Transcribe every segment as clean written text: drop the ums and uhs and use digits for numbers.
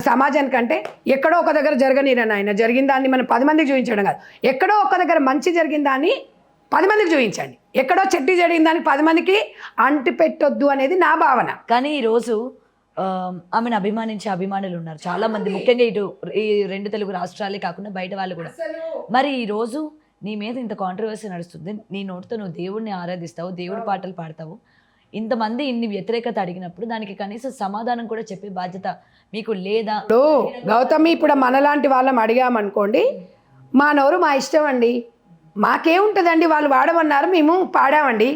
సమాజానికంటే ఎక్కడో ఒక దగ్గర జరగనిరని ఆయన జరిగిన దాన్ని మనం 10 మందికి చూపించడం కాదు, ఎక్కడో ఒక దగ్గర మంచి జరిగిన దాన్ని 10 మందికి చూపించండి, ఎక్కడో చెడ్డి జరిగిన దాన్ని 10 మందికి అంటి పెట్టొద్దు అనేది నా భావన. కానీ ఈరోజు ఆమెను అభిమానించే అభిమానులు ఉన్నారు చాలా మంది, ముఖ్యంగా ఇటు ఈ 2 తెలుగు రాష్ట్రాలే కాకుండా బయట వాళ్ళు కూడా. మరి ఈరోజు నీ మీద ఇంత కాంట్రవర్సీ నడుస్తుంది, నీ నోటితో నువ్వు దేవుడిని ఆరాధిస్తావు, దేవుడి పాటలు పాడతావు, ఇంతమంది ఇన్ని వ్యతిరేకత అడిగినప్పుడు దానికి కనీసం సమాధానం కూడా చెప్పే బాధ్యత మీకు లేదా? గౌతమి, ఇప్పుడు మనలాంటి వాళ్ళం అడిగామనుకోండి, మా నోరు మా ఇష్టం అండి, మాకేముంటుందండి, వాళ్ళు వాడమన్నారు మేము పాడామండి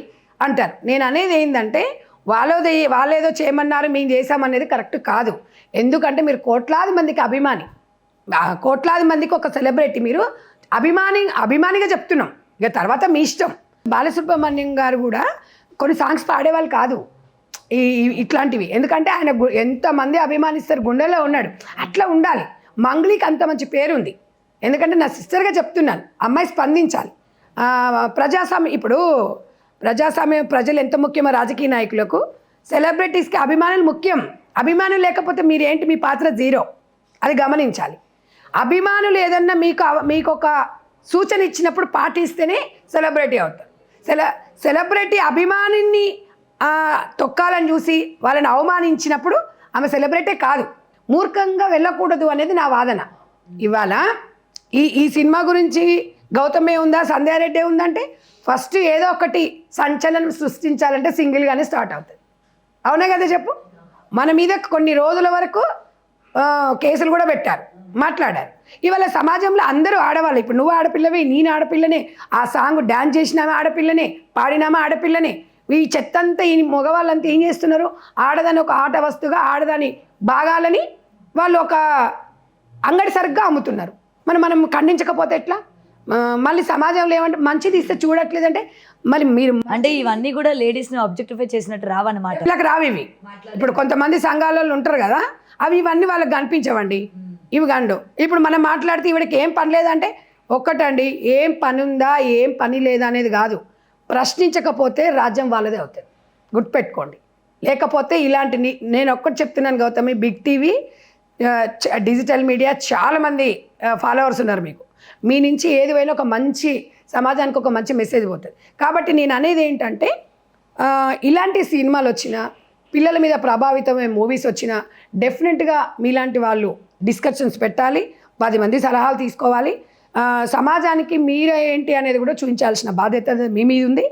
అంటారు. నేను అనేది ఏంటంటే వాళ్ళేదో చేయమన్నారు మేము చేసామనేది కరెక్ట్ కాదు. ఎందుకంటే మీరు కోట్లాది మందికి అభిమాని, కోట్లాది మందికి ఒక సెలబ్రిటీ, మీరు అభిమానిగా చెప్తున్నాం, ఇక తర్వాత మీ ఇష్టం. బాలసుబ్రహ్మణ్యం గారు కూడా కొన్ని సాంగ్స్ పాడేవాళ్ళు కాదు ఇట్లాంటివి, ఎందుకంటే ఆయన ఎంతమంది అభిమానిస్తారు, గుండెల్లో ఉన్నాడు, అట్లా ఉండాలి. మంగ్లీకి అంత మంచి పేరు ఉంది, ఎందుకంటే నా సిస్టర్గా చెప్తున్నాను, అమ్మాయి స్పందించాలి. ప్రజాస్వామ్యం, ఇప్పుడు ప్రజాస్వామ్యం ప్రజలు ఎంత ముఖ్యమో రాజకీయ నాయకులకు, సెలబ్రిటీస్కి అభిమానులు ముఖ్యం. అభిమానులు లేకపోతే మీరేంటి, మీ పాత్ర జీరో, అది గమనించాలి. అభిమానులు ఏదన్నా మీకు ఒక సూచన ఇచ్చినప్పుడు పాటిస్తేనే సెలబ్రిటీ అవుతారు. సెలబ్రిటీ అభిమానిని తొక్కాలని చూసి వాళ్ళని అవమానించినప్పుడు ఆమె సెలబ్రిటీ కాదు. మూర్ఖంగా వెళ్ళకూడదు అనేది నా వాదన. ఇవాళ ఈ సినిమా గురించి గౌతమే ఉందా, సంధ్యారెడ్డి ఉందంటే ఫస్ట్ ఏదో ఒకటి సంచలనం సృష్టించాలంటే సింగిల్గానే స్టార్ట్ అవుతుంది. అవునా కదా చెప్పు? మన మీద కొన్ని రోజుల వరకు కేసులు కూడా పెట్టారు, మాట్లాడారు. ఇవాళ సమాజంలో అందరూ ఆడవాళ్ళు, ఇప్పుడు నువ్వు ఆడపిల్లవే, నేను ఆడపిల్లనే, ఆ సాంగ్ డ్యాన్స్ చేసినామా ఆడపిల్లనే, పాడినామా ఆడపిల్లనే. ఈ చెత్తంతా ఈ మగవాళ్ళంతా ఏం చేస్తున్నారు, ఆడదాని ఒక ఆట వస్తువుగా, ఆడదాని భాగాలని వాళ్ళు ఒక అంగడి సరుగ్గా అమ్ముతున్నారు. మనం ఖండించకపోతే ఎట్లా? మళ్ళీ సమాజంలో ఏమంటే మంచిది ఇస్తే చూడట్లేదంటే మళ్ళీ మీరు అంటే ఇవన్నీ కూడా లేడీస్ని ఆబ్జెక్టిఫై చేసినట్టు రావన్నమాట. ఇలాగ రావు ఇవి. ఇప్పుడు కొంతమంది సంఘాలలో ఉంటారు కదా, ఇవన్నీ వాళ్ళకి కనిపించవండి, ఇవి కండు. ఇప్పుడు మనం మాట్లాడితే ఇవిడికి ఏం పని లేదంటే ఒక్కటండి, ఏం పని ఉందా ఏం పని లేదా అనేది కాదు, ప్రశ్నించకపోతే రాజ్యం వాళ్ళదే అవుతుంది, గుర్తుపెట్టుకోండి. లేకపోతే ఇలాంటి నేను ఒక్కటి చెప్తున్నాను Gautami, big TV, digital media చాలామంది ఫాలోవర్స్ ఉన్నారు మీకు, మీ నుంచి ఏది పోయినా ఒక మంచి సమాజానికి ఒక మంచి మెసేజ్ పోతుంది. కాబట్టి నేను అనేది ఏంటంటే ఇలాంటి సినిమాలు వచ్చినా, పిల్లల మీద ప్రభావితమైన మూవీస్ వచ్చినా డెఫినెట్గా మీలాంటి వాళ్ళు డిస్కషన్స్ పెట్టాలి, 10 మంది సలహాలు తీసుకోవాలి. సమాజానికి మీరే ఏంటి అనేది కూడా చూపించాల్సిన బాధ్యత మీ మీద ఉంది.